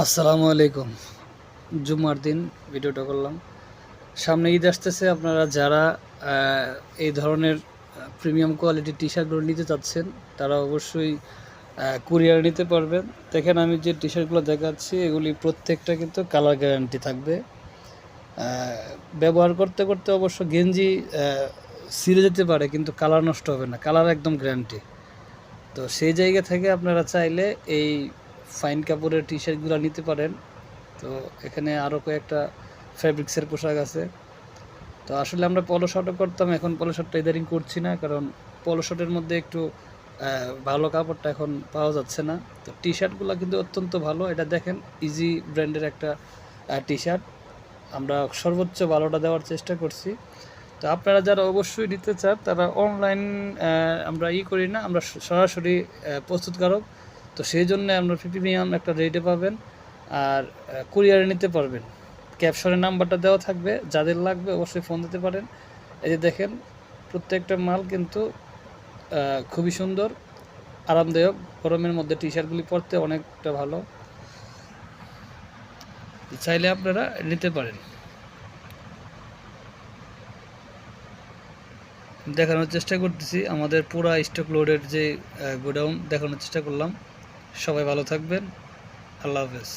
আসসালামু আলাইকুম। জুম্মার দিন ভিডিওটা করলাম। সামনে ঈদ আসতেছে। আপনারা যারা এই ধরনের প্রিমিয়াম কোয়ালিটির টি শার্টগুলো নিতে চাচ্ছেন তারা অবশ্যই কুরিয়ার নিতে পারবেন। দেখেন আমি যে টি শার্টগুলো দেখাচ্ছি এগুলি প্রত্যেকটা কিন্তু কালার গ্যারান্টি থাকবে। ব্যবহার করতে করতে অবশ্য গেঞ্জি ছিঁড়ে যেতে পারে কিন্তু কালার নষ্ট হবে না, কালার একদম গ্যারান্টি। তো সেই জায়গা থেকে আপনারা চাইলে এই ফাইন কাপড়ের টি শার্টগুলো নিতে পারেন। তো এখানে আরও কয়েকটা ফ্যাব্রিক্সের পোশাক আছে। তো আসলে আমরা পলো শার্টও করতাম, এখন পলো শার্টটা ইদারিং করছি না, কারণ পলো শার্টের মধ্যে একটু ভালো কাপড়টা এখন পাওয়া যাচ্ছে না। তো টি শার্টগুলো কিন্তু অত্যন্ত ভালো। এটা দেখেন ইজি ব্র্যান্ডের একটা টি শার্ট। আমরা সর্বোচ্চ ভালোটা দেওয়ার চেষ্টা করছি। তো আপনারা যারা অবশ্যই নিতে চান তারা অনলাইন আমরা করি না, আমরা সরাসরি প্রস্তুতকারক। তো সেই জন্য আমরা প্রিমিয়াম একটা রেটে পাবেন আর কুরিয়ারে নিতে পারবেন। ক্যাপশনের নাম্বারটা দেওয়া থাকবে, যাদের লাগবে অবশ্যই ফোন দিতে পারেন। এই যে দেখেন প্রত্যেকটা মাল কিন্তু খুবই সুন্দর, আরামদায়ক। গরমের মধ্যে টি শার্টগুলি পরতে অনেকটা ভালো, চাইলে আপনারা নিতে পারেন। দেখানোর চেষ্টা করতেছি আমাদের পুরা স্টক লোডের যে গোডাউন দেখানোর চেষ্টা করলাম। সবাই ভালো থাকবেন। আল্লাহ হাফেজ।